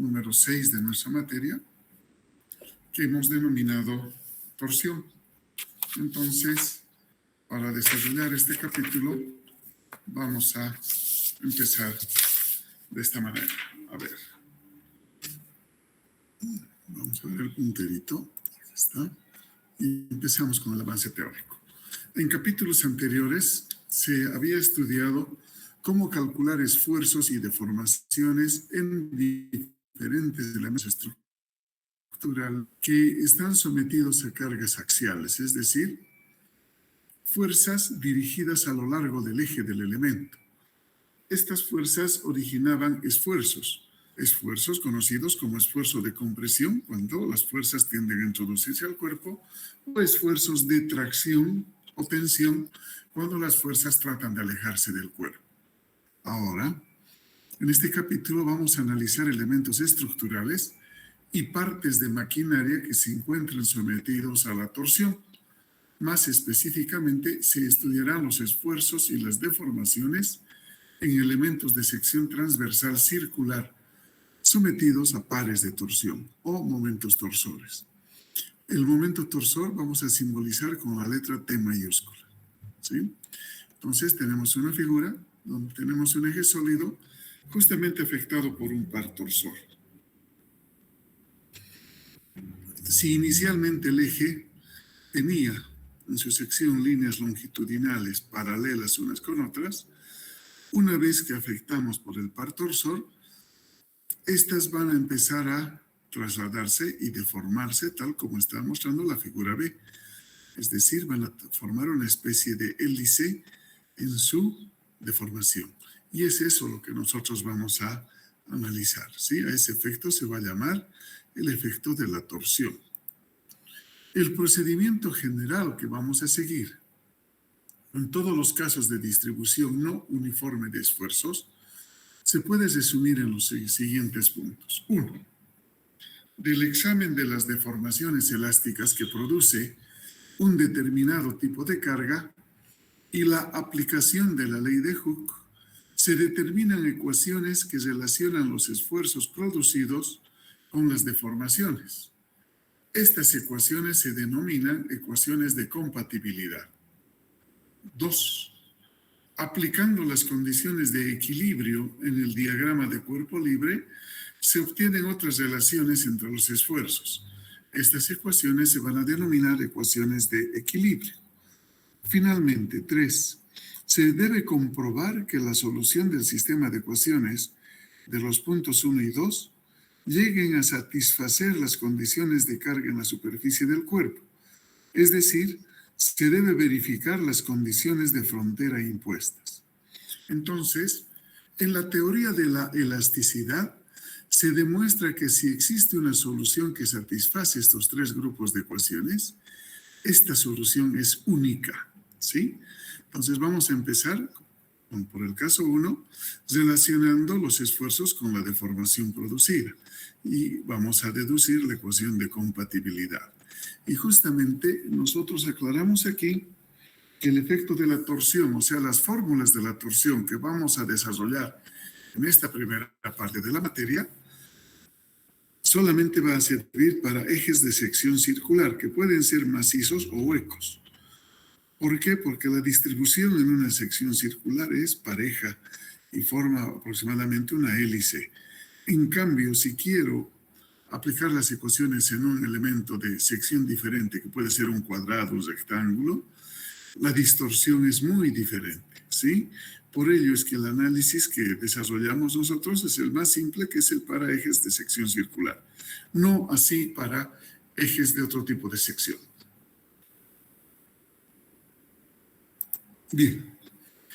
número 6 de nuestra materia, que hemos denominado torsión. Entonces, para desarrollar este capítulo, vamos a empezar de esta manera. A ver. Vamos a ver el punterito. Aquí está. Y empezamos con el avance teórico. En capítulos anteriores se había estudiado cómo calcular esfuerzos y deformaciones en diferentes elementos estructurales que están sometidos a cargas axiales, es decir, fuerzas dirigidas a lo largo del eje del elemento. Estas fuerzas originaban esfuerzos conocidos como esfuerzo de compresión, cuando las fuerzas tienden a introducirse al cuerpo, o esfuerzos de tracción o tensión, cuando las fuerzas tratan de alejarse del cuerpo. Ahora, en este capítulo vamos a analizar elementos estructurales y partes de maquinaria que se encuentran sometidos a la torsión. Más específicamente, se estudiarán los esfuerzos y las deformaciones en elementos de sección transversal circular sometidos a pares de torsión o momentos torsores. El momento torsor vamos a simbolizar con la letra T mayúscula, ¿sí? Entonces tenemos una figura donde tenemos un eje sólido justamente afectado por un par torsor. Si inicialmente el eje tenía en su sección líneas longitudinales paralelas unas con otras, una vez que afectamos por el par torsor, estas van a empezar a trasladarse y deformarse tal como está mostrando la figura B. Es decir, van a formar una especie de hélice en su deformación. Y es eso lo que nosotros vamos a analizar, ¿sí? A ese efecto se va a llamar el efecto de la torsión. El procedimiento general que vamos a seguir en todos los casos de distribución no uniforme de esfuerzos se puede resumir en los siguientes puntos. 1. Del examen de las deformaciones elásticas que produce un determinado tipo de carga y la aplicación de la ley de Hooke, se determinan ecuaciones que relacionan los esfuerzos producidos con las deformaciones. Estas ecuaciones se denominan ecuaciones de compatibilidad. 2. Aplicando las condiciones de equilibrio en el diagrama de cuerpo libre, se obtienen otras relaciones entre los esfuerzos. Estas ecuaciones se van a denominar ecuaciones de equilibrio. Finalmente, 3. Se debe comprobar que la solución del sistema de ecuaciones de los puntos 1 y 2 lleguen a satisfacer las condiciones de carga en la superficie del cuerpo. Es decir, se debe verificar las condiciones de frontera impuestas. Entonces, en la teoría de la elasticidad, se demuestra que si existe una solución que satisface estos tres grupos de ecuaciones, esta solución es única, ¿sí? Entonces vamos a empezar por el caso 1, relacionando los esfuerzos con la deformación producida. Y vamos a deducir la ecuación de compatibilidad. Y justamente nosotros aclaramos aquí que el efecto de la torsión, o sea, las fórmulas de la torsión que vamos a desarrollar en esta primera parte de la materia, solamente va a servir para ejes de sección circular, que pueden ser macizos o huecos. ¿Por qué? Porque la distribución en una sección circular es pareja y forma aproximadamente una hélice. En cambio, si quiero aplicar las ecuaciones en un elemento de sección diferente, que puede ser un cuadrado, un rectángulo, la distorsión es muy diferente, ¿sí? Por ello es que el análisis que desarrollamos nosotros es el más simple, que es el para ejes de sección circular. No así para ejes de otro tipo de sección. Bien,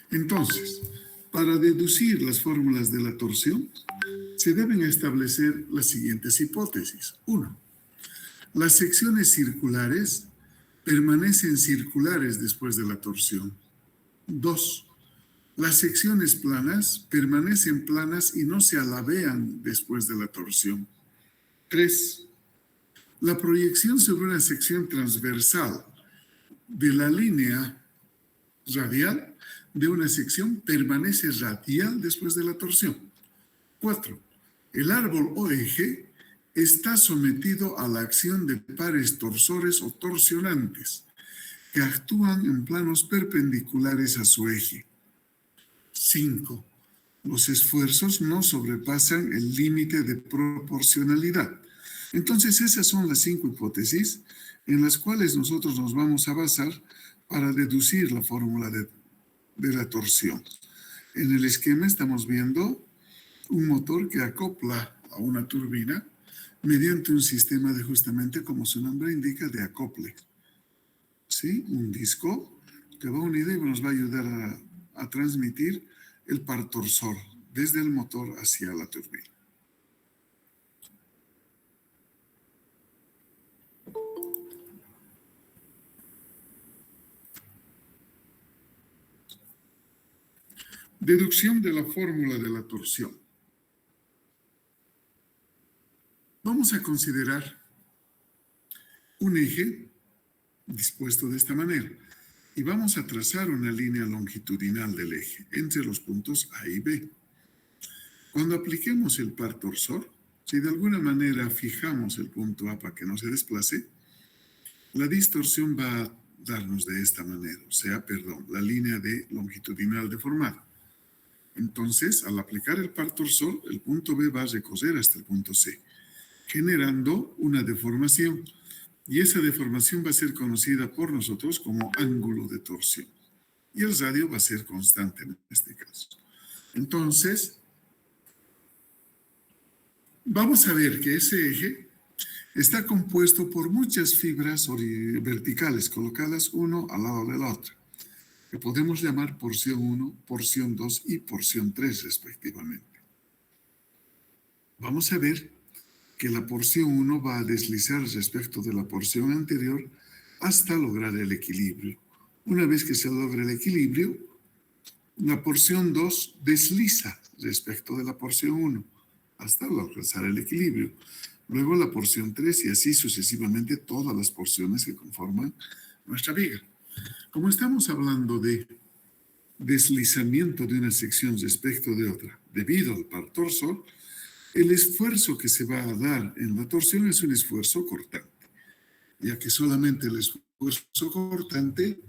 entonces, para deducir las fórmulas de la torsión, se deben establecer las siguientes hipótesis. 1. Las secciones circulares permanecen circulares después de la torsión. 2. Las secciones planas permanecen planas y no se alabean después de la torsión. 3. La proyección sobre una sección transversal de la línea radial de una sección permanece radial después de la torsión. 4. El árbol o eje está sometido a la acción de pares torsores o torsionantes que actúan en planos perpendiculares a su eje. 5. Los esfuerzos no sobrepasan el límite de proporcionalidad. Entonces, esas son las 5 hipótesis en las cuales nosotros nos vamos a basar para deducir la fórmula de la torsión. En el esquema estamos viendo un motor que acopla a una turbina mediante un sistema de, justamente como su nombre indica, de acople. ¿Sí? Un disco que va unido y nos va a ayudar a transmitir el par torsor desde el motor hacia la turbina. Deducción de la fórmula de la torsión. Vamos a considerar un eje dispuesto de esta manera y vamos a trazar una línea longitudinal del eje entre los puntos A y B. Cuando apliquemos el par torsor, si de alguna manera fijamos el punto A para que no se desplace, la distorsión va a darnos de esta manera, o sea, la línea longitudinal deformada. Entonces, al aplicar el par torsor, el punto B va a recorrer hasta el punto C, generando una deformación. Y esa deformación va a ser conocida por nosotros como ángulo de torsión. Y el radio va a ser constante en este caso. Entonces, vamos a ver que ese eje está compuesto por muchas fibras verticales colocadas uno al lado de la otra, que podemos llamar porción 1, porción 2 y porción 3 respectivamente. Vamos a ver que la porción 1 va a deslizar respecto de la porción anterior hasta lograr el equilibrio. Una vez que se logra el equilibrio, la porción 2 desliza respecto de la porción 1 hasta alcanzar el equilibrio. Luego la porción 3 y así sucesivamente todas las porciones que conforman nuestra viga. Como estamos hablando de deslizamiento de una sección respecto de otra debido al par torsor, el esfuerzo que se va a dar en la torsión es un esfuerzo cortante, ya que solamente el esfuerzo cortante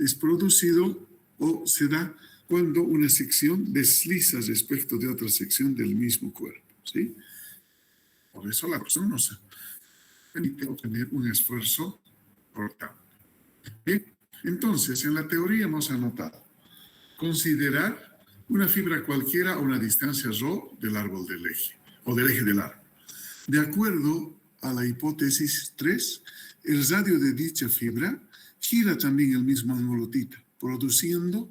es producido o se da cuando una sección desliza respecto de otra sección del mismo cuerpo, ¿sí? Por eso la torsión nos permite obtener un esfuerzo cortante. Bien, entonces, en la teoría hemos anotado considerar una fibra cualquiera a una distancia ρ del árbol del eje, o del eje del árbol. De acuerdo a la hipótesis 3, el radio de dicha fibra gira también el mismo ángulo θ, produciendo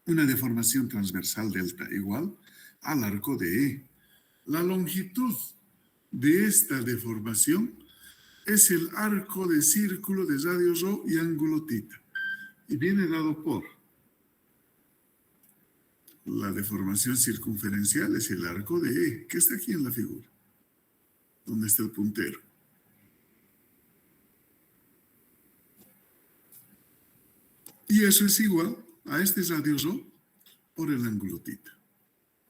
una deformación transversal delta igual al arco de E. La longitud de esta deformación es el arco de círculo de radio ρ y ángulo θ, y viene dado por la deformación circunferencial, es el arco de E, que está aquí en la figura, donde está el puntero. Y eso es igual a este radio ρ por el ángulo θ.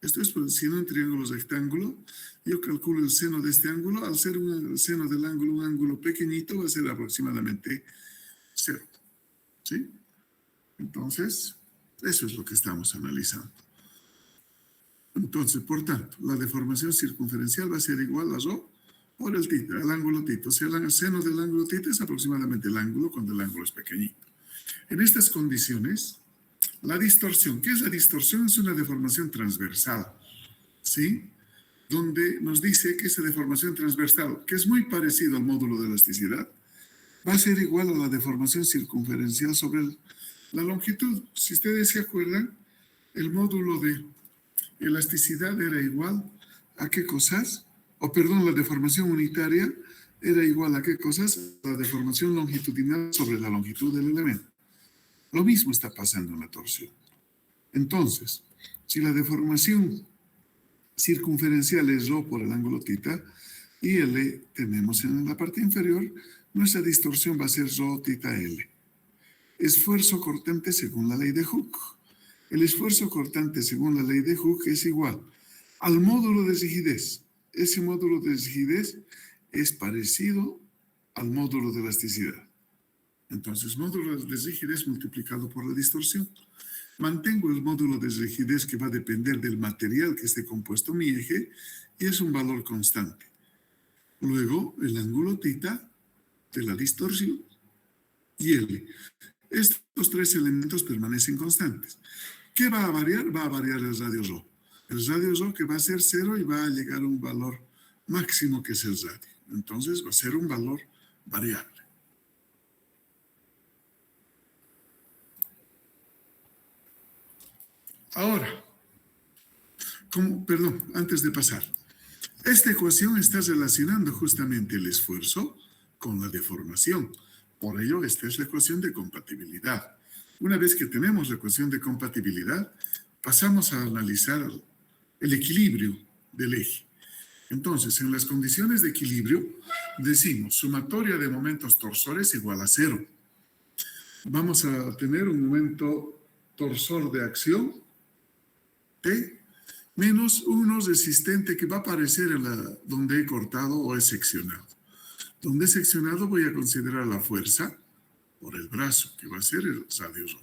Esto es producido en triángulo rectángulo. Yo calculo el seno de este ángulo. Al ser el seno del ángulo un ángulo pequeñito, va a ser aproximadamente 0. ¿Sí? Entonces, eso es lo que estamos analizando. Entonces, por tanto, la deformación circunferencial va a ser igual a ρ por el θ, el ángulo θ. O sea, el seno del ángulo θ es aproximadamente el ángulo cuando el ángulo es pequeñito. En estas condiciones, la distorsión, ¿qué es la distorsión? Es una deformación transversal, ¿sí? Donde nos dice que esa deformación transversal, que es muy parecido al módulo de elasticidad, va a ser igual a la deformación circunferencial sobre la longitud. Si ustedes se acuerdan, el módulo de elasticidad era igual a qué cosas, la deformación unitaria era igual a qué cosas, la deformación longitudinal sobre la longitud del elemento. Lo mismo está pasando en la torsión. Entonces, si la deformación circunferencial es ρ por el ángulo θ y L tenemos en la parte inferior, nuestra distorsión va a ser ρ θ L. Esfuerzo cortante según la ley de Hooke. El esfuerzo cortante según la ley de Hooke es igual al módulo de rigidez. Ese módulo de rigidez es parecido al módulo de elasticidad. Entonces, módulo de rigidez multiplicado por la distorsión. Mantengo el módulo de rigidez que va a depender del material que esté compuesto mi eje y es un valor constante. Luego, el ángulo θ de la distorsión y L. Estos tres elementos permanecen constantes. ¿Qué va a variar? Va a variar el radio ρ. El radio ρ que va a ser 0 y va a llegar a un valor máximo que es el radio. Entonces va a ser un valor variable. Ahora, antes de pasar, esta ecuación está relacionando justamente el esfuerzo con la deformación. Por ello, esta es la ecuación de compatibilidad. Una vez que tenemos la ecuación de compatibilidad, pasamos a analizar el equilibrio del eje. Entonces, en las condiciones de equilibrio, decimos sumatoria de momentos torsores igual a 0. Vamos a tener un momento torsor de acción T menos uno resistente que va a aparecer donde he cortado o he seccionado. Donde he seccionado voy a considerar la fuerza por el brazo, que va a ser el radio ρ.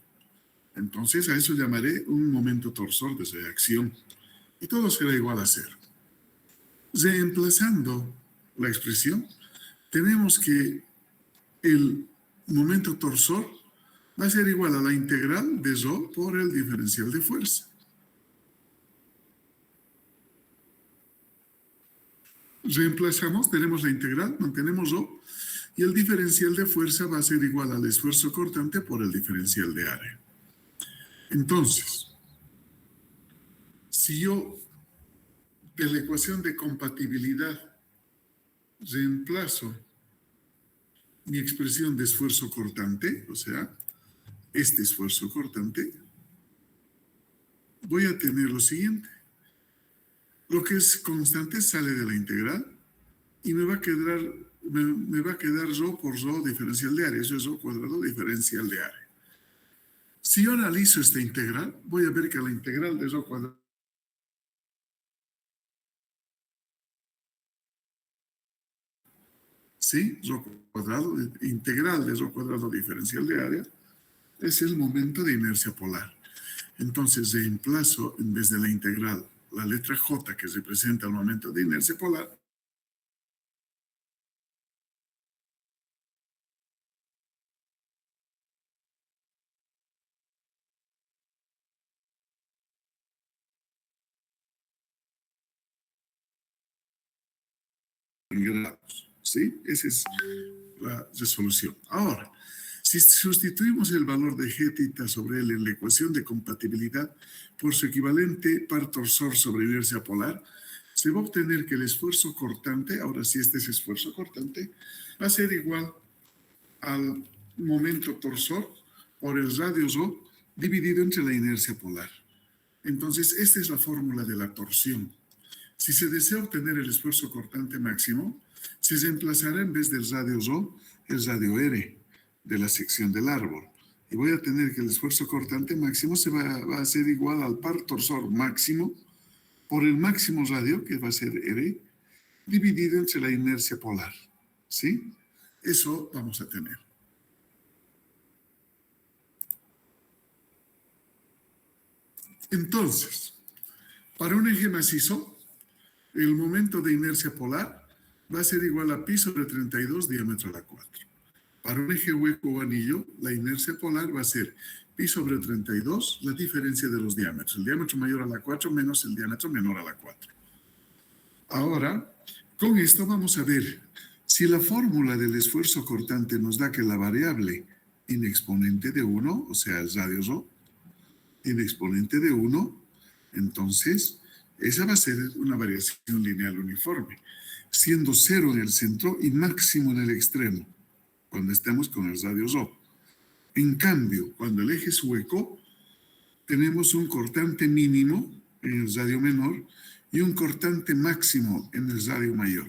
Entonces a eso llamaré un momento torsor de reacción. Y todo será igual a 0. Reemplazando la expresión, tenemos que el momento torsor va a ser igual a la integral de ρ por el diferencial de fuerza. Reemplazamos, tenemos la integral, mantenemos ρ, y el diferencial de fuerza va a ser igual al esfuerzo cortante por el diferencial de área. Entonces, si yo de la ecuación de compatibilidad reemplazo mi expresión de esfuerzo cortante, o sea, este esfuerzo cortante, voy a tener lo siguiente. Lo que es constante sale de la integral y me va a quedar ρ por ρ diferencial de área. Eso es ρ cuadrado diferencial de área. Si yo analizo esta integral, voy a ver que la integral de ρ cuadrado ¿sí? Ρ cuadrado, integral de ρ cuadrado diferencial de área, es el momento de inercia polar. Entonces reemplazo en vez de la integral la letra J que representa el momento de inercia polar. En grados, ¿sí? Esa es la resolución. Ahora, si sustituimos el valor de G sobre L en la ecuación de compatibilidad por su equivalente par torsor sobre inercia polar, se va a obtener que el esfuerzo cortante, ahora sí este es esfuerzo cortante, va a ser igual al momento torsor por el radio ρ dividido entre la inercia polar. Entonces, esta es la fórmula de la torsión. Si se desea obtener el esfuerzo cortante máximo, se reemplazará en vez del radio ρ, el radio R de la sección del árbol. Y voy a tener que el esfuerzo cortante máximo va a ser igual al par torsor máximo por el máximo radio, que va a ser R, dividido entre la inercia polar. ¿Sí? Eso vamos a tener. Entonces, para un eje macizo, el momento de inercia polar va a ser igual a pi sobre 32 diámetro a la 4. Para un eje hueco o anillo, la inercia polar va a ser pi sobre 32, la diferencia de los diámetros. El diámetro mayor a la 4 menos el diámetro menor a la 4. Ahora, con esto vamos a ver si la fórmula del esfuerzo cortante nos da que la variable en exponente de 1, o sea, el radio ρ, en exponente de 1, entonces esa va a ser una variación lineal uniforme, siendo 0 en el centro y máximo en el extremo, cuando estemos con el radio ρ. En cambio, cuando el eje es hueco, tenemos un cortante mínimo en el radio menor y un cortante máximo en el radio mayor.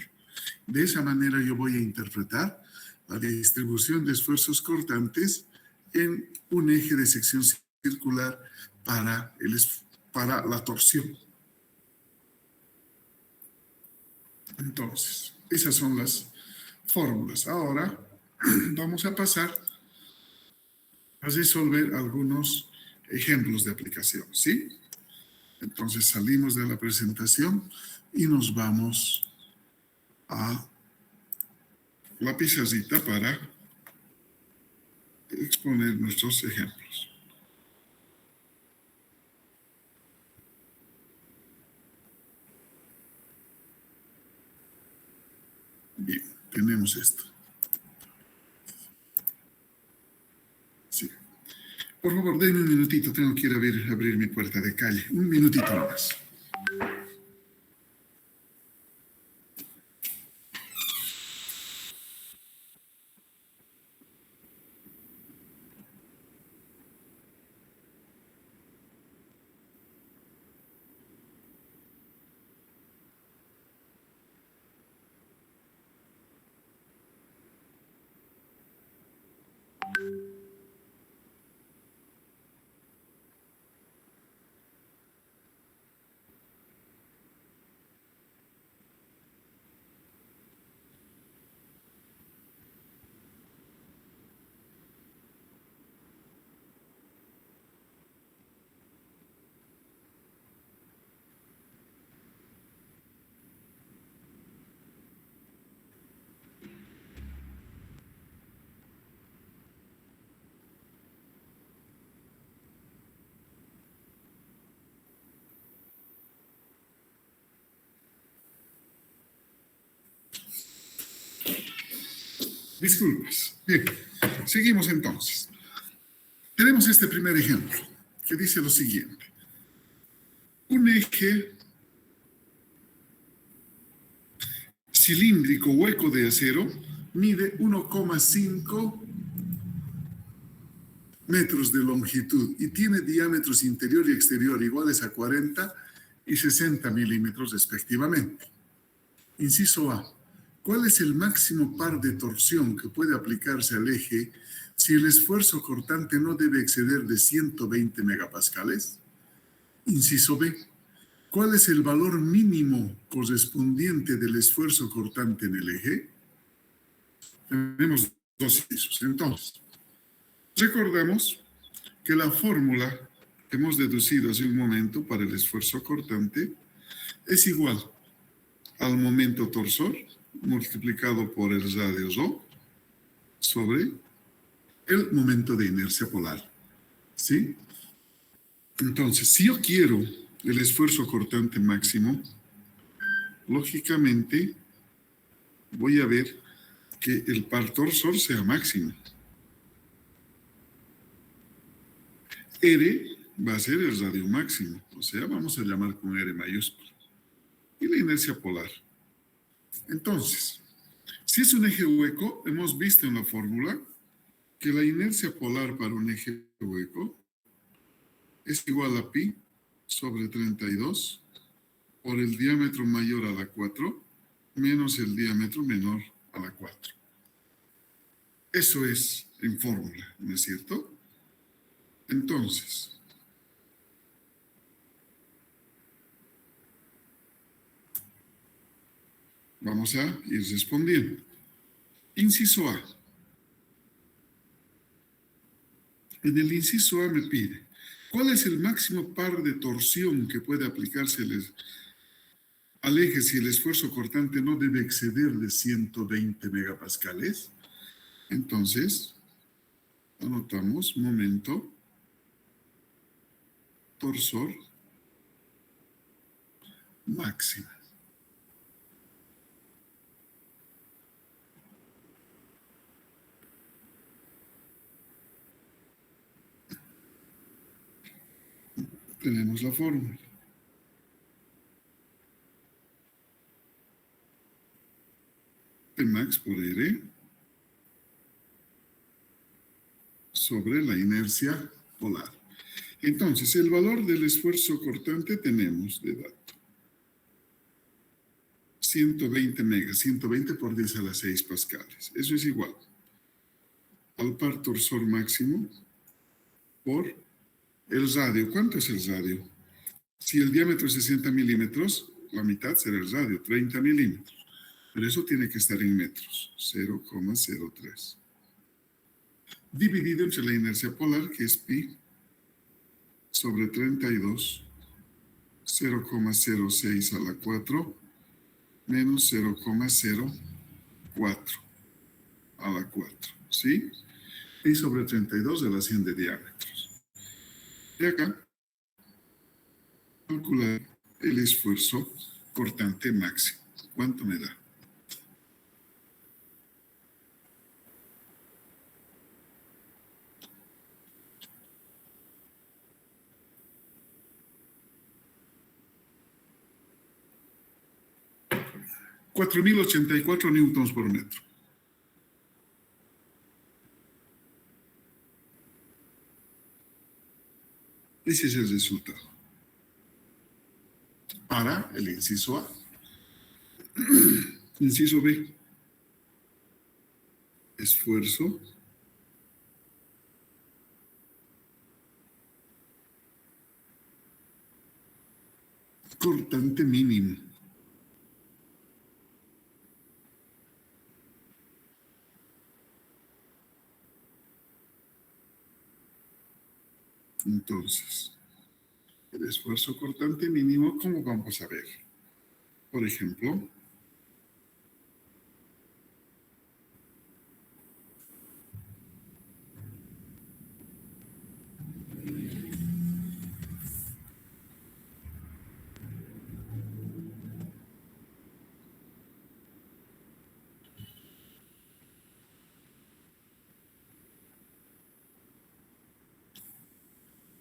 De esa manera yo voy a interpretar la distribución de esfuerzos cortantes en un eje de sección circular para la torsión. Entonces, esas son las fórmulas. Ahora vamos a pasar a resolver algunos ejemplos de aplicación, ¿sí? Entonces salimos de la presentación y nos vamos a la pizarrita para exponer nuestros ejemplos. Bien, tenemos esto. Sí. Por favor, denme un minutito, tengo que ir a abrir mi puerta de calle. Un minutito más. Disculpas. Bien, seguimos entonces. Tenemos este primer ejemplo que dice lo siguiente. Un eje cilíndrico hueco de acero mide 1,5 metros de longitud y tiene diámetros interior y exterior iguales a 40 y 60 milímetros respectivamente. Inciso A. ¿Cuál es el máximo par de torsión que puede aplicarse al eje si el esfuerzo cortante no debe exceder de 120 megapascales? Inciso B. ¿Cuál es el valor mínimo correspondiente del esfuerzo cortante en el eje? Tenemos dos incisos. Entonces, recordamos que la fórmula que hemos deducido hace un momento para el esfuerzo cortante es igual al momento torsor multiplicado por el radio ρ sobre el momento de inercia polar. ¿Sí? Entonces, si yo quiero el esfuerzo cortante máximo, lógicamente voy a ver que el par torsor sea máximo. R va a ser el radio máximo, o sea, vamos a llamar con R mayúscula. Y la inercia polar. Entonces, si es un eje hueco, hemos visto en la fórmula que la inercia polar para un eje hueco es igual a pi sobre 32 por el diámetro mayor a la 4 menos el diámetro menor a la 4. Eso es en fórmula, ¿no es cierto? Entonces, vamos a ir respondiendo. Inciso A. En el inciso A me pide, ¿cuál es el máximo par de torsión que puede aplicarse al eje si el esfuerzo cortante no debe exceder de 120 megapascales? Entonces, anotamos momento torsor máxima. Tenemos la fórmula. P max por R sobre la inercia polar. Entonces, el valor del esfuerzo cortante tenemos de dato. 120 megas, 120 por 10 a la 6 pascales. Eso es igual al par torsor máximo por el radio. ¿Cuánto es el radio? Si el diámetro es 60 milímetros, la mitad será el radio, 30 milímetros. Pero eso tiene que estar en metros, 0,03. Dividido entre la inercia polar, que es pi, sobre 32, 0,06 a la 4, menos 0,04 a la 4, ¿sí? Pi sobre 32 de la 100 de diámetros. De acá, calcular el esfuerzo cortante máximo. ¿Cuánto me da? $4,084 newtons por metro. Ese es el resultado. Para el inciso A. Inciso B. Esfuerzo cortante mínimo. Entonces, el esfuerzo cortante mínimo, ¿cómo vamos a ver? Por ejemplo,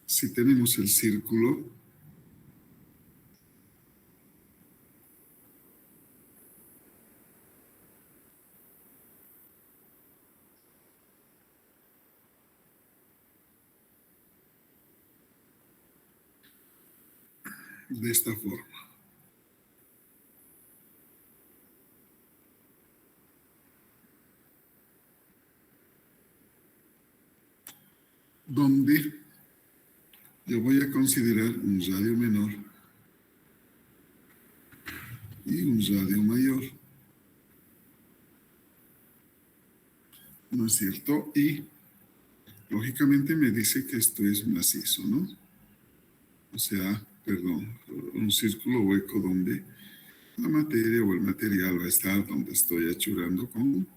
si tenemos el círculo, de esta forma. Donde yo voy a considerar un radio menor y un radio mayor. ¿No es cierto? Y lógicamente me dice que esto es macizo, ¿no? O sea, perdón, un círculo hueco donde la materia o el material va a estar donde estoy achurando con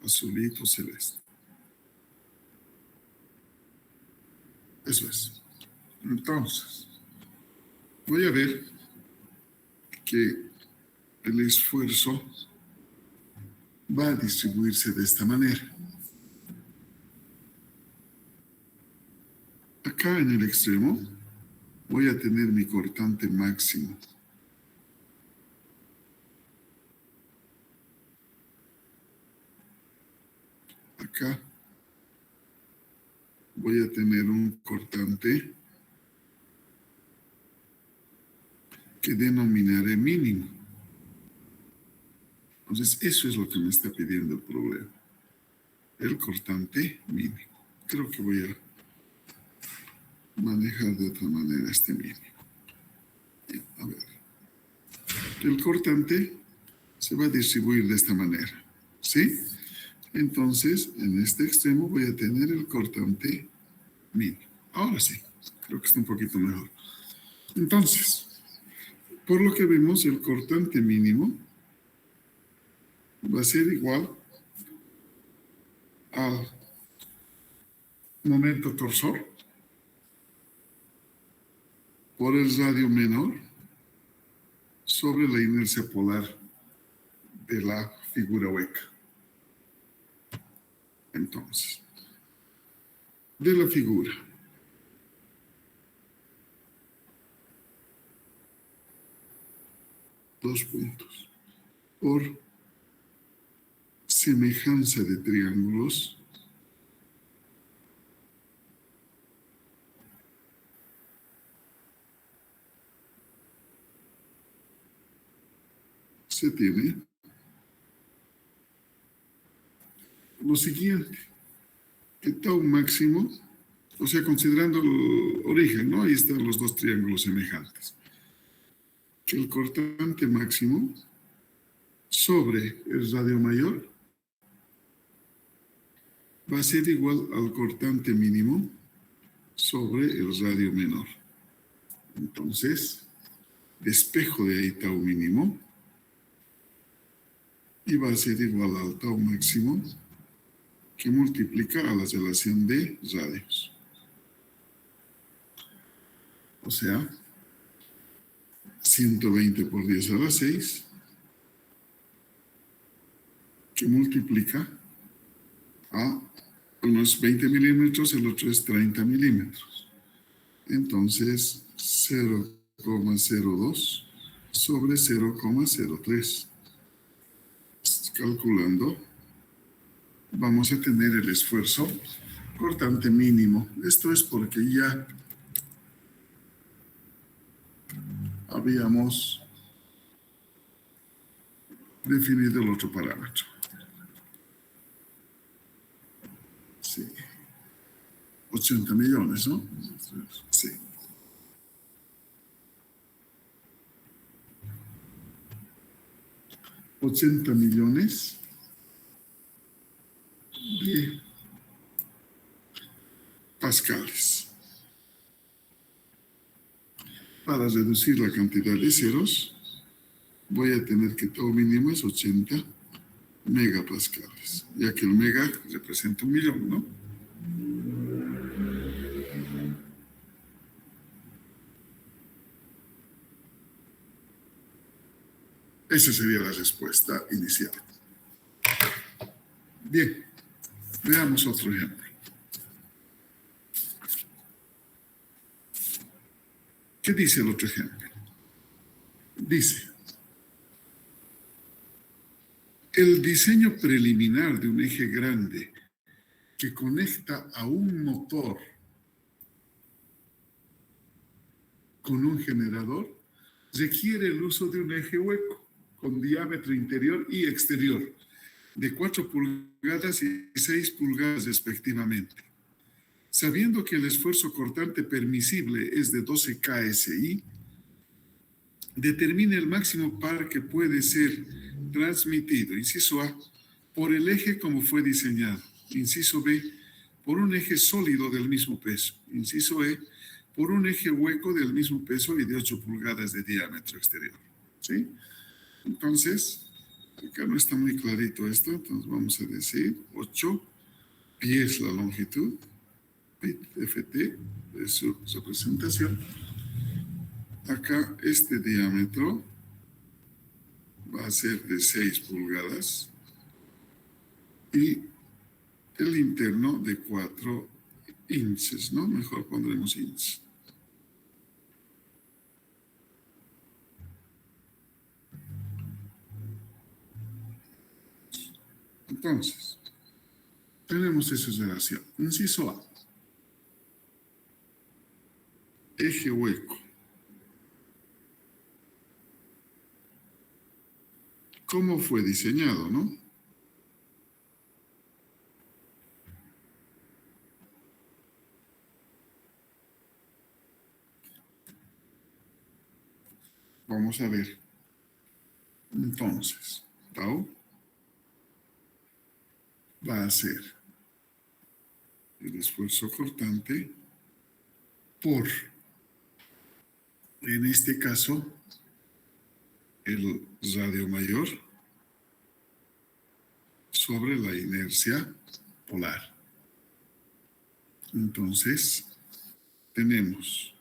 azulito celeste. Eso es. Entonces, voy a ver que el esfuerzo va a distribuirse de esta manera. Acá en el extremo voy a tener mi cortante máximo. Acá voy a tener un cortante que denominaré mínimo. Entonces, eso es lo que me está pidiendo el problema. El cortante mínimo. Creo que voy a manejar de otra manera este mínimo. Bien, a ver. El cortante se va a distribuir de esta manera, ¿sí? Entonces, en este extremo voy a tener el cortante mínimo. Ahora sí, creo que está un poquito mejor. Entonces, por lo que vemos, el cortante mínimo va a ser igual al momento torsor por el radio menor sobre la inercia polar de la figura hueca. Entonces, de la figura, dos puntos, por semejanza de triángulos, se tiene lo siguiente, que tau máximo, o sea, considerando el origen, ¿no? Ahí están los dos triángulos semejantes. Que el cortante máximo sobre el radio mayor va a ser igual al cortante mínimo sobre el radio menor. Entonces, despejo de ahí tau mínimo y va a ser igual al tau máximo que multiplica a la relación de radios. O sea, 120 por 10 a la 6, que multiplica a uno es 20 milímetros, el otro es 30 milímetros. Entonces, 0,02 sobre 0,03. Calculando, vamos a tener el esfuerzo cortante mínimo. Esto es porque ya habíamos definido el otro parámetro. Sí. 80 millones, ¿no? Sí. $80 millones de pascales. Para reducir la cantidad de ceros, voy a tener que todo mínimo es 80 megapascales, ya que el mega representa 1 millón, ¿no? Esa sería la respuesta inicial. Bien, veamos otro ejemplo. ¿Qué dice el otro ejemplo? Dice, el diseño preliminar de un eje grande que conecta a un motor con un generador requiere el uso de un eje hueco con diámetro interior y exterior de 4 pulgadas y 6 pulgadas respectivamente. Sabiendo que el esfuerzo cortante permisible es de 12 KSI, determine el máximo par que puede ser transmitido, inciso A, por el eje como fue diseñado, inciso B, por un eje sólido del mismo peso, inciso E, por un eje hueco del mismo peso y de 8 pulgadas de diámetro exterior. ¿Sí? Entonces, acá no está muy clarito esto, entonces vamos a decir 8 pi es la longitud, FT es su representación. Acá este diámetro va a ser de 6 pulgadas y el interno de 4 inches, ¿no? Mejor pondremos inches. Entonces, tenemos esa relación. Inciso A. Eje hueco. ¿Cómo fue diseñado, no? Vamos a ver. Entonces, tau va a ser el esfuerzo cortante por, en este caso, el radio mayor sobre la inercia polar. Entonces, tenemos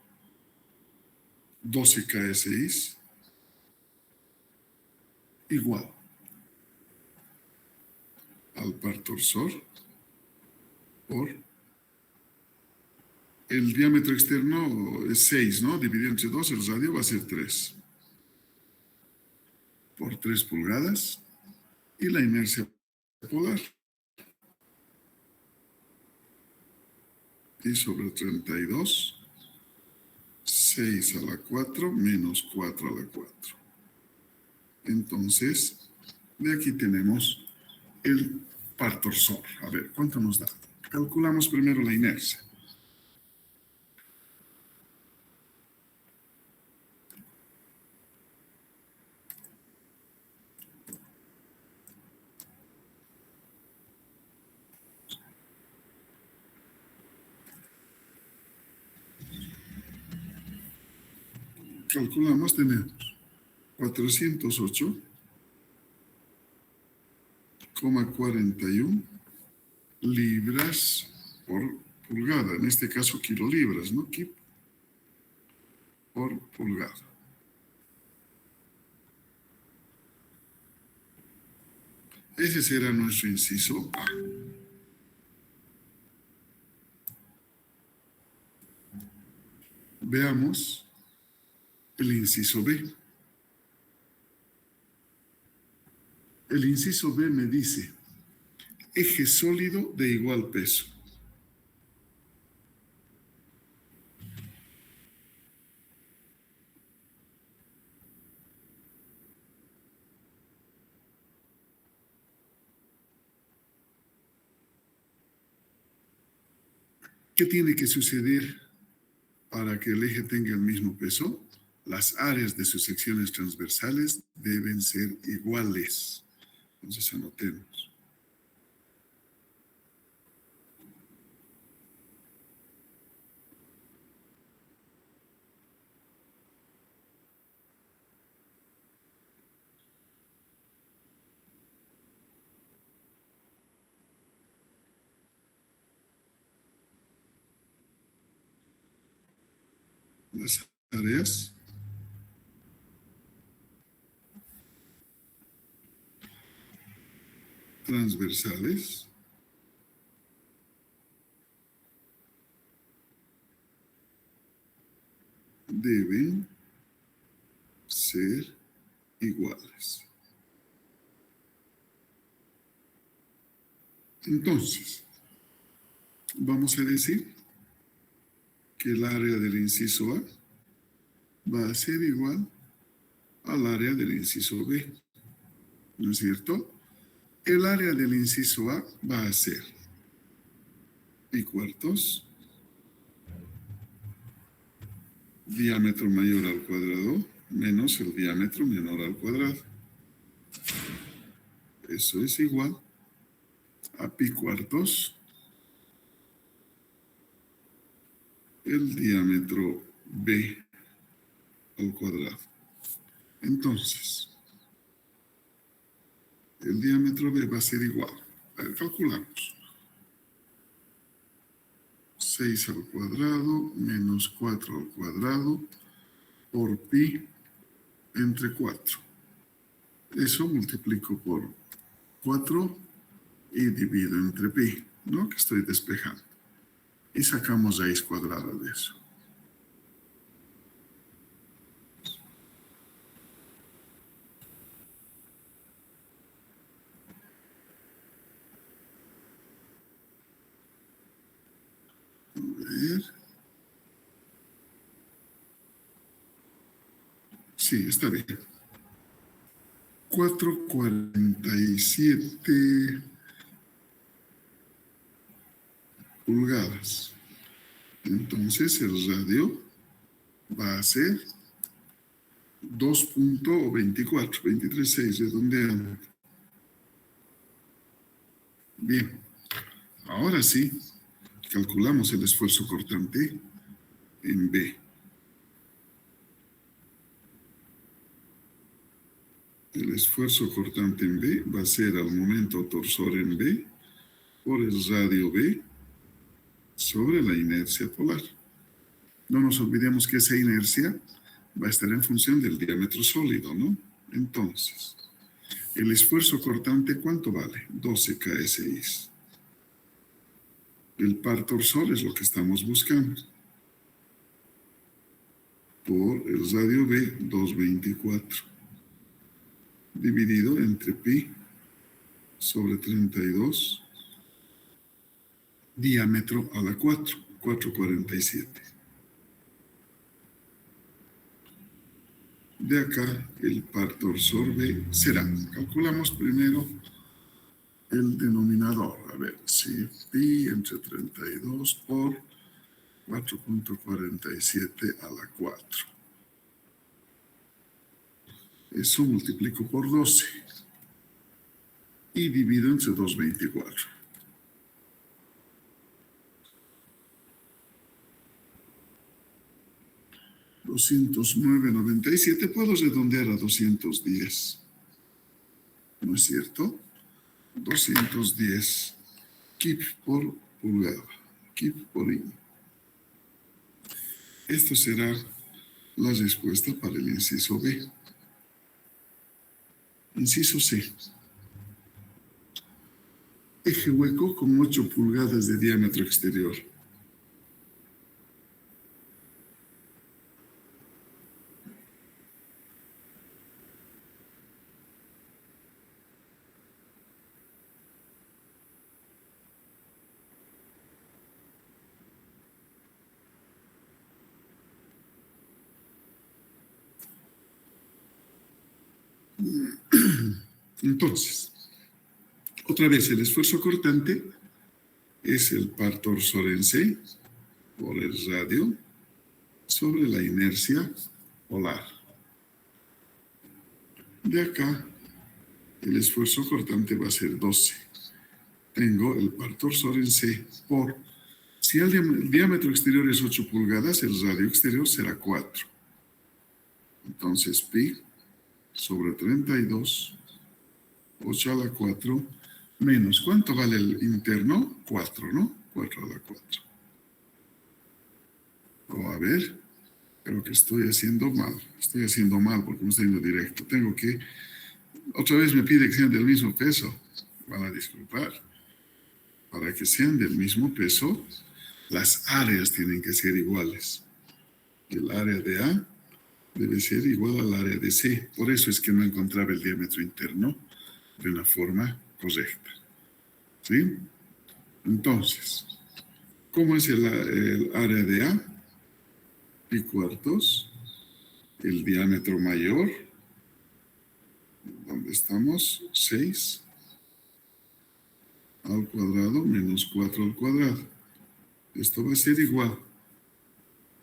12 KSI igual al par torsor por el diámetro externo es 6, ¿no? Dividido entre 2, el radio va a ser 3. Por 3 pulgadas y la inercia polar. Y sobre 32, 6 a la 4 menos 4 a la 4. Entonces, de aquí tenemos el par torsor. A ver, ¿cuánto nos da? Calculamos primero la inercia. calculamos, tenemos 408,41 libras por pulgada. En este caso, kilolibras, ¿no? Kip por pulgada. Ese será nuestro inciso A. Veamos el inciso B. El inciso B me dice eje sólido de igual peso. ¿Qué tiene que suceder para que el eje tenga el mismo peso? Las áreas de sus secciones transversales deben ser iguales. Entonces anotemos. Las áreas transversales deben ser iguales. Entonces, vamos a decir que el área del inciso A va a ser igual al área del inciso B, ¿no es cierto? El área del inciso A va a ser pi², diámetro mayor al cuadrado, menos el diámetro menor al cuadrado. Eso es igual a pi², el diámetro B al cuadrado. Entonces, el diámetro B va a ser igual. A ver, calculamos. 6 al cuadrado menos 4 al cuadrado por pi entre 4. Eso multiplico por 4 y divido entre pi, ¿no? Que estoy despejando. Y sacamos raíz cuadrada de eso. A ver. Sí, está bien. 4,47 pulgadas. Entonces el radio va a ser 2,24, 23,6, redondeando. Bien, ahora sí, calculamos el esfuerzo cortante en B. El esfuerzo cortante en B va a ser al momento torsor en B por el radio B sobre la inercia polar. No nos olvidemos que esa inercia va a estar en función del diámetro sólido, ¿no? Entonces, el esfuerzo cortante, ¿cuánto vale? 12 kSI. El par torsor es lo que estamos buscando. Por el radio B, 2,24. Dividido entre pi sobre 32, diámetro a la 4, 4,47. De acá, el par torsor B será, calculamos primero el denominador. A ver, si pi entre 32 por 4,47 a la 4. Eso multiplico por 12 y divido entre 2,24. 209,97, puedo redondear a 210. ¿No es cierto? 210 kip por pulgada, kip por inch. Esto será la respuesta para el inciso B. Inciso C. Eje hueco con 8 pulgadas de diámetro exterior. Entonces, otra vez el esfuerzo cortante es el par torsor en C por el radio sobre la inercia polar. De acá, el esfuerzo cortante va a ser 12. Tengo el par torsor en C por, si el diámetro exterior es 8 pulgadas, el radio exterior será 4. Entonces, pi sobre 32, 8 a la 4, menos, ¿cuánto vale el interno? 4, ¿no? 4 a la 4. O a ver, creo que estoy haciendo mal. Estoy haciendo mal porque no estoy yendo directo. Tengo que, otra vez me pide que sean del mismo peso. Van a disculpar. Para que sean del mismo peso, las áreas tienen que ser iguales. El área de A debe ser igual al área de C. Por eso es que no encontraba el diámetro interno de una forma correcta. ¿Sí? Entonces, ¿cómo es el área de A? Pi cuartos, el diámetro mayor, ¿dónde estamos? 6 al cuadrado menos 4 al cuadrado. Esto va a ser igual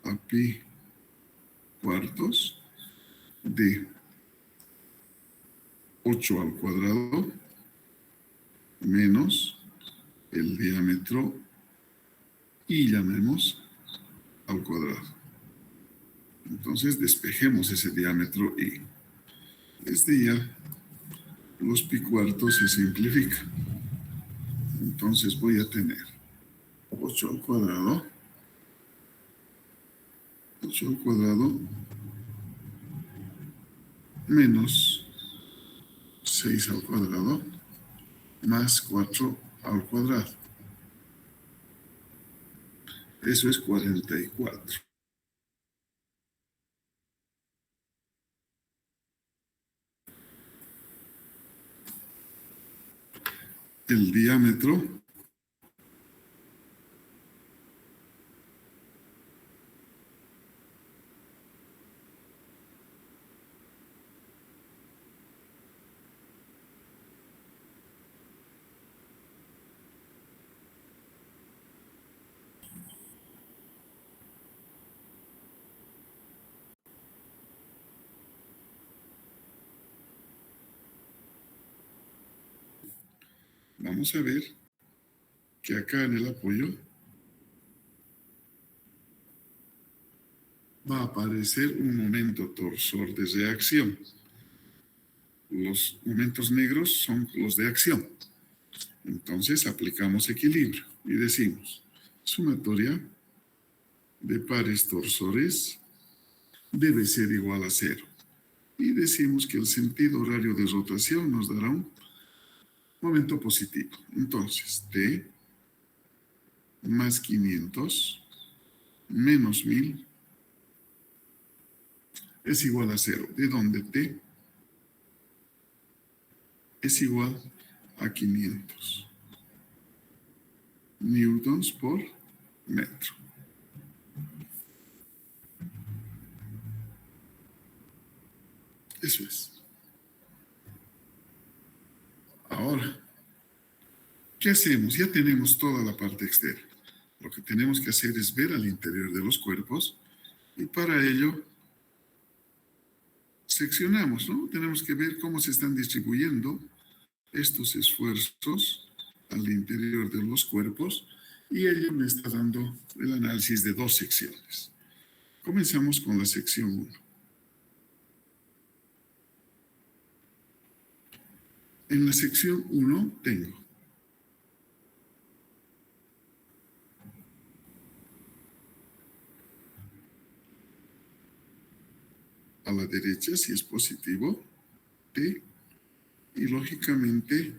a pi cuartos de 8 al cuadrado menos el diámetro y llamemos al cuadrado. Entonces despejemos ese diámetro y desde ya los pi cuartos se simplifican. Entonces voy a tener 8 al cuadrado, 8 al cuadrado menos 6 al cuadrado más 4 al cuadrado. Eso es 44. El diámetro vamos a ver que acá en el apoyo va a aparecer un momento torsor de reacción. Los momentos negros son los de acción. Entonces aplicamos equilibrio y decimos, sumatoria de pares torsores debe ser igual a 0. Y decimos que el sentido horario de rotación nos dará un momento positivo. Entonces, T más 500 menos 1000 es igual a 0, de donde T es igual a 500 newtons por metro. Eso es. Ahora, ¿qué hacemos? Ya tenemos toda la parte externa. Lo que tenemos que hacer es ver al interior de los cuerpos y para ello seccionamos, ¿no? Tenemos que ver cómo se están distribuyendo estos esfuerzos al interior de los cuerpos y ello me está dando el análisis de 2 secciones. Comenzamos con la sección 1. En la sección 1 tengo a la derecha, si es positivo, T, y lógicamente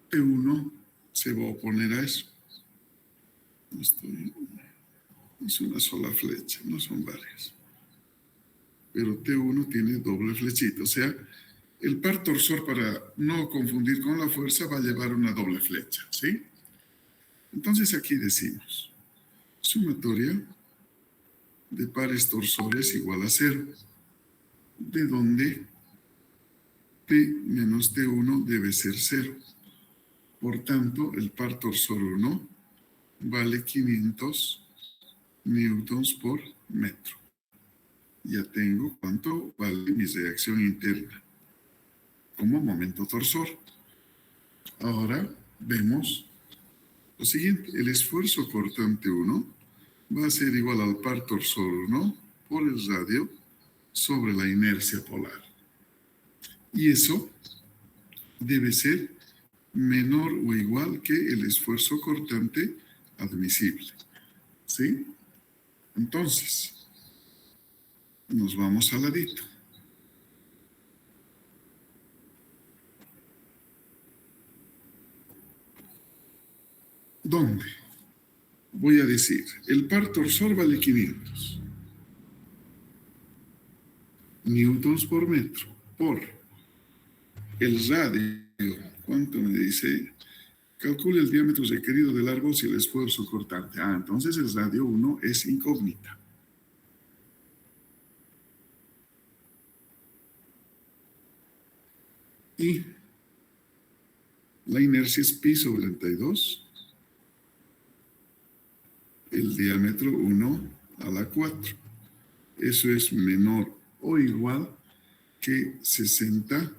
T1 se va a oponer a eso. Es una sola flecha, no son varias. Pero T1 tiene doble flechita, o sea, el par torsor, para no confundir con la fuerza, va a llevar una doble flecha, ¿sí? Entonces aquí decimos, sumatoria de pares torsores igual a 0, de donde T menos T1 debe ser 0. Por tanto, el par torsor 1 vale 500 newtons por metro. Ya tengo cuánto vale mi reacción interna como momento torsor. Ahora vemos lo siguiente. El esfuerzo cortante 1 va a ser igual al par torsor 1 por el radio sobre la inercia polar. Y eso debe ser menor o igual que el esfuerzo cortante admisible. ¿Sí? Entonces, nos vamos al ladito. ¿Dónde? Voy a decir, el par torsor vale 500 newtons por metro, por el radio. ¿Cuánto me dice? Calcule el diámetro requerido del árbol si el esfuerzo cortante. Entonces el radio 1 es incógnita. Y la inercia es pi sobre 32. El diámetro 1 a la 4. Eso es menor o igual que 60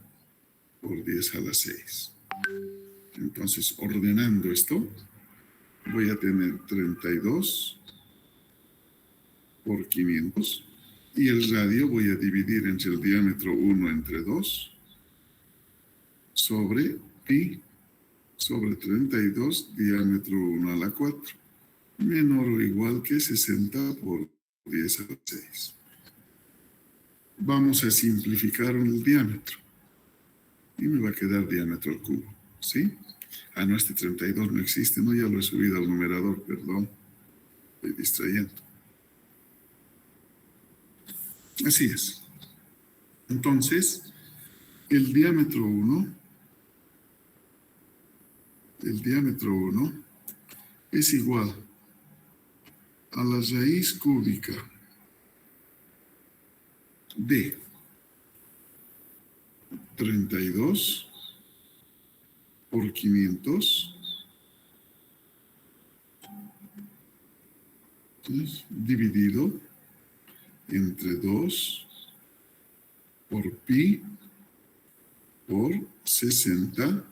por 10 a la 6. Entonces, ordenando esto, voy a tener 32 por 500. Y el radio voy a dividir entre el diámetro 1 entre 2 sobre pi sobre 32, diámetro 1 a la 4. Menor o igual que 60 por 10 a la 6. Vamos a simplificar el diámetro. Y me va a quedar diámetro al cubo, ¿sí? No, este 32 no existe, no, ya lo he subido al numerador, perdón. Estoy distrayendo. Así es. Entonces, el diámetro 1 es igual a la raíz cúbica de 32 por 500 dividido entre 2 por pi por 60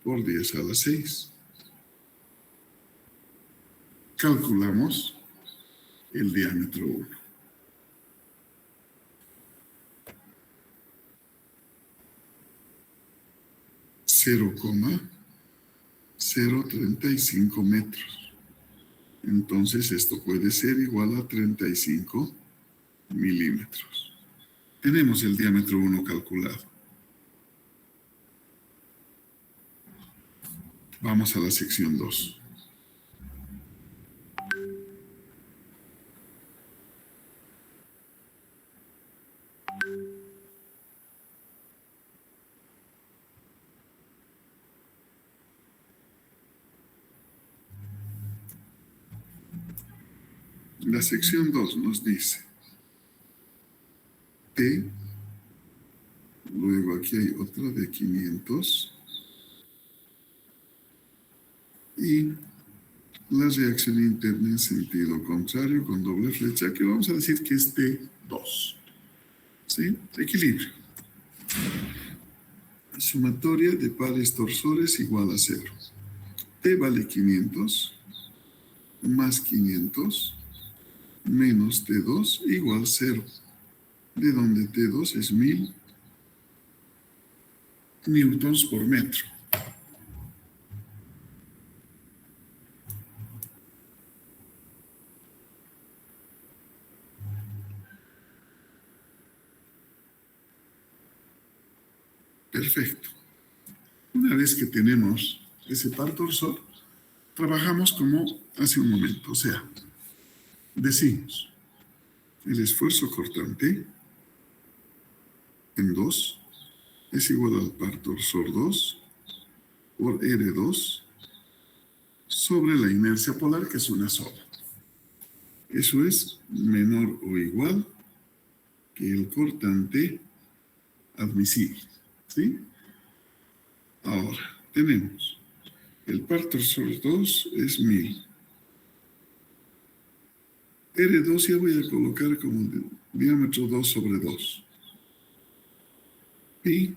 por 10 a la 6. Calculamos el diámetro 1. .035 metros. Entonces esto puede ser igual a 35 milímetros. Tenemos el diámetro 1 calculado. Vamos a la sección 2. La sección 2 nos dice T, luego aquí hay otra de 500 y la reacción interna en sentido contrario con doble flecha, que vamos a decir que es T2. ¿Sí? Equilibrio. Sumatoria de pares torsores igual a 0. T vale 500 más 500 menos T2 igual 0, de donde T2 es 1000 newtons por metro. Perfecto. Una vez que tenemos ese par torsor, trabajamos como hace un momento. O sea, decimos el esfuerzo cortante en 2 es igual al par torsor 2 por R2 sobre la inercia polar, que es una sola. Eso es menor o igual que el cortante admisible. ¿Sí? Ahora, tenemos el par torsor 2 es 1000. R2 ya voy a colocar como diámetro 2 sobre 2. Pi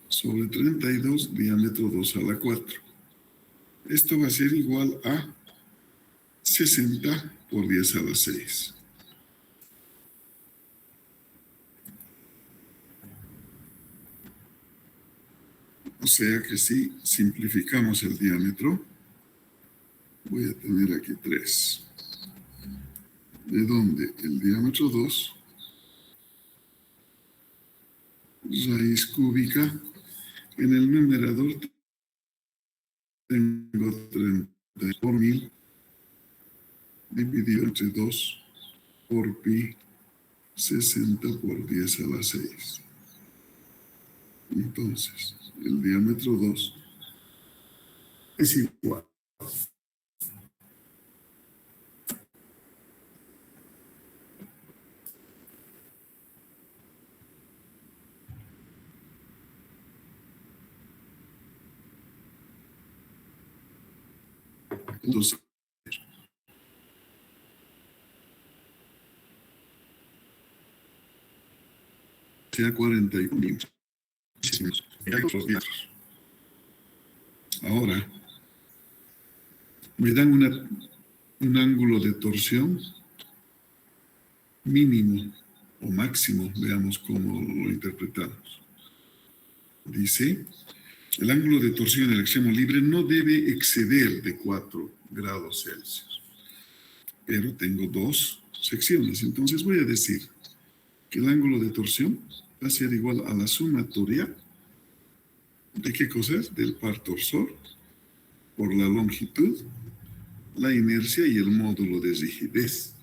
sobre 32, diámetro 2 a la 4. Esto va a ser igual a 60 por 10 a la 6. O sea que si simplificamos el diámetro, voy a tener aquí 3. De donde el diámetro 2, raíz cúbica, en el numerador tengo 30 por 1000 dividido entre 2 por pi, 60 por 10 a la 6. Entonces, el diámetro 2 es igual. Entonces, sea 41 milímetros. Ahora, me dan un ángulo de torsión mínimo o máximo, veamos cómo lo interpretamos. Dice, el ángulo de torsión en el extremo libre no debe exceder de 4 grados Celsius. Pero tengo dos secciones, entonces voy a decir que el ángulo de torsión va a ser igual a la sumatoria de qué cosas, del par torsor por la longitud, la inercia y el módulo de rigidez.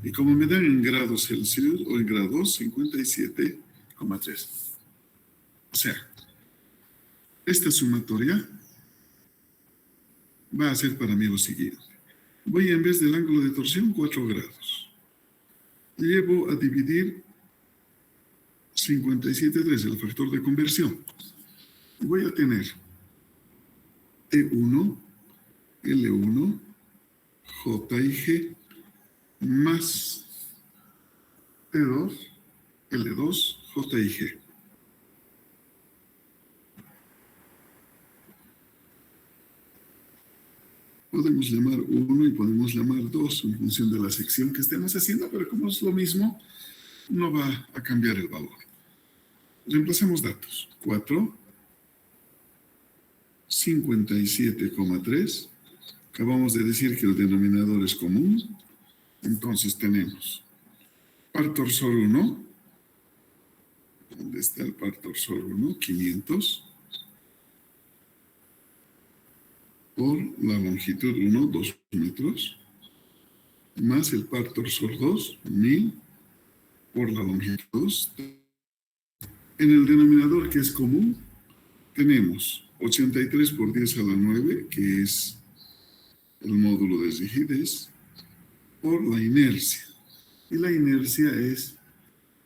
Y como me dan en grados Celsius o en grados, 57,3. O sea, esta sumatoria va a ser para mí lo siguiente. Voy en vez del ángulo de torsión, 4 grados. Llevo a dividir 57,3, el factor de conversión. Voy a tener T1, L1, J y G más T2, L2, J y G. Podemos llamar 1 y podemos llamar 2 en función de la sección que estemos haciendo, pero como es lo mismo, no va a cambiar el valor. Reemplazamos datos. 4, 57,3. Acabamos de decir que el denominador es común. Entonces tenemos par torsor 1. ¿Dónde está el par torsor 1? 500. Por la longitud 1, 2 metros. Más el par torsor 2, 1000. Por la longitud 2. En el denominador que es común, tenemos 83 por 10 a la 9, que es el módulo de rigidez, por la inercia. Y la inercia es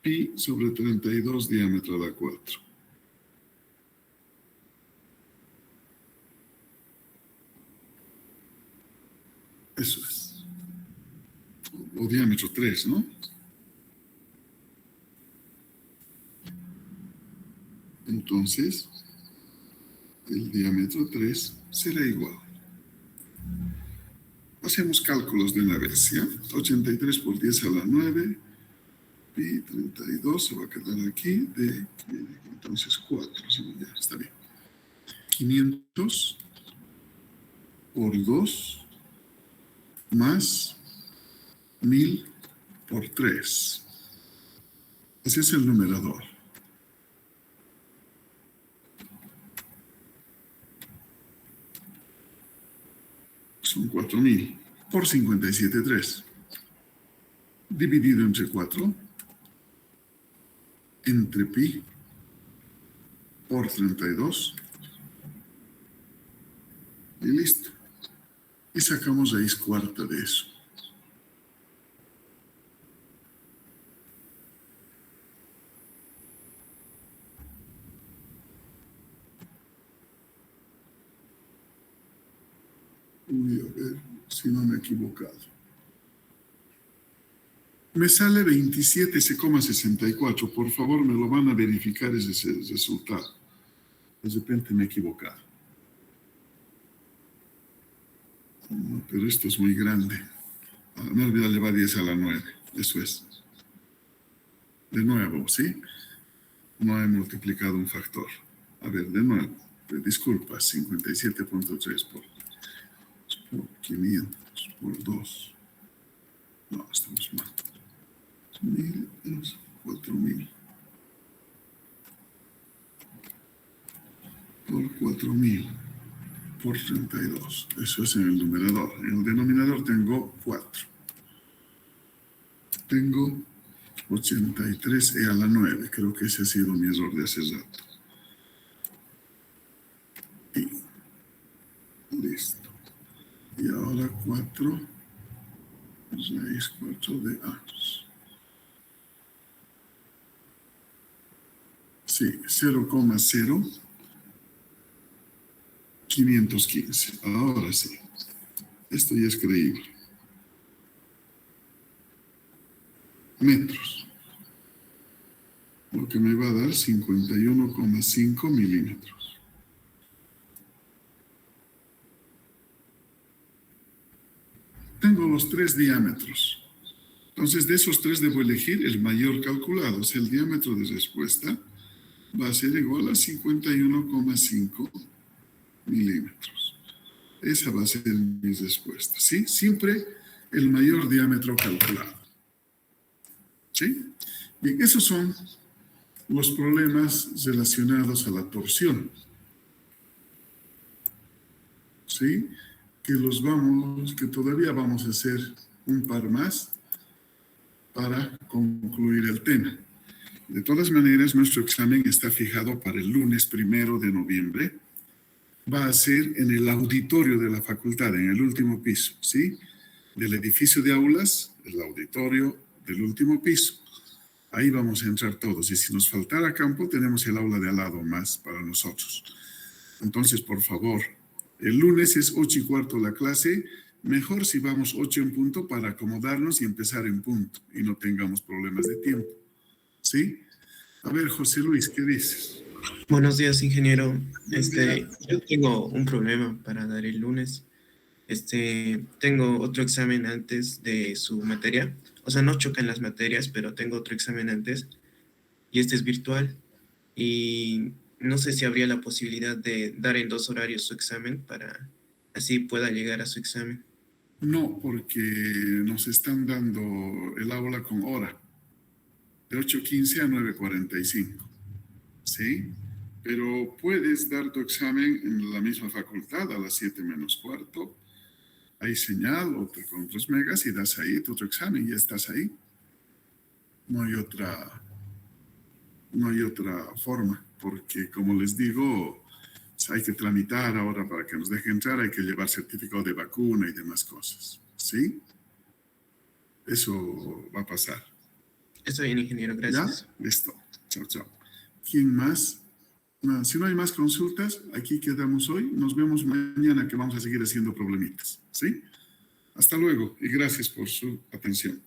pi sobre 32 diámetro a la 4. Eso es. O diámetro 3, ¿no? Entonces, el diámetro 3 será igual Hacemos cálculos de una vez, ¿ya? 83 por 10 a la 9, pi 32 se va a quedar aquí, entonces 4, ¿sí? Ya, está bien. 500 por 2 más 1000 por 3. Ese es el numerador. Son 4000 por 57,3. Dividido entre 4, entre pi por 32. Y listo. Y sacamos raíz cuarta de eso. Voy a ver si no me he equivocado. Me sale 27,64. Por favor, me lo van a verificar ese resultado. De repente me he equivocado. No, pero esto es muy grande. No olvidar llevar 10 a la 9. Eso es. De nuevo, ¿sí? No he multiplicado un factor. A ver, de nuevo. Disculpa, 57,3 por 500 por 2. No, estamos mal. 1000 es 4000. Por 4000. Por 32. Eso es en el numerador. En el denominador tengo 4. Tengo 83e a la 9. Creo que ese ha sido mi error de hace rato. Y listo. Y ahora 4 raíz 4 de A. Sí, 0,0515. Ahora sí. Esto ya es creíble. Metros. Lo que me va a dar 51,5 milímetros. Tengo los 3 diámetros. Entonces, de esos 3 debo elegir el mayor calculado. O sea, el diámetro de respuesta va a ser igual a 51,5 milímetros. Esa va a ser mi respuesta, ¿sí? Siempre el mayor diámetro calculado. ¿Sí? Bien, esos son los problemas relacionados a la torsión. ¿Sí? Que todavía vamos a hacer un par más para concluir el tema. De todas maneras, nuestro examen está fijado para el lunes 1 de noviembre. Va a ser en el auditorio de la facultad, en el último piso, ¿sí? Del edificio de aulas, el auditorio del último piso. Ahí vamos a entrar todos. Y si nos faltara campo, tenemos el aula de al lado más para nosotros. Entonces, por favor, el lunes es 8:15 la clase. Mejor si vamos 8 en punto para acomodarnos y empezar en punto y no tengamos problemas de tiempo. ¿Sí? A ver, José Luis, ¿qué dices? Buenos días, ingeniero. Yo tengo un problema para dar el lunes. Tengo otro examen antes de su materia. O sea, no chocan las materias, pero tengo otro examen antes. Y este es virtual. Y no sé si habría la posibilidad de dar en 2 horarios su examen para así pueda llegar a su examen. No, porque nos están dando el aula con hora, de 8:15 a 9:45, ¿sí? Pero puedes dar tu examen en la misma facultad a las 7:15. Hay señal o te compras megas y das ahí tu otro examen y ya estás ahí. No hay otra forma, porque como les digo, hay que tramitar ahora para que nos dejen entrar, hay que llevar certificado de vacuna y demás cosas, ¿sí? Eso va a pasar. Está bien, ingeniero, gracias. ¿Ya? Listo. Chao, chao. ¿Quién más? Si no hay más consultas, aquí quedamos hoy. Nos vemos mañana que vamos a seguir haciendo problemitas, ¿sí? Hasta luego y gracias por su atención.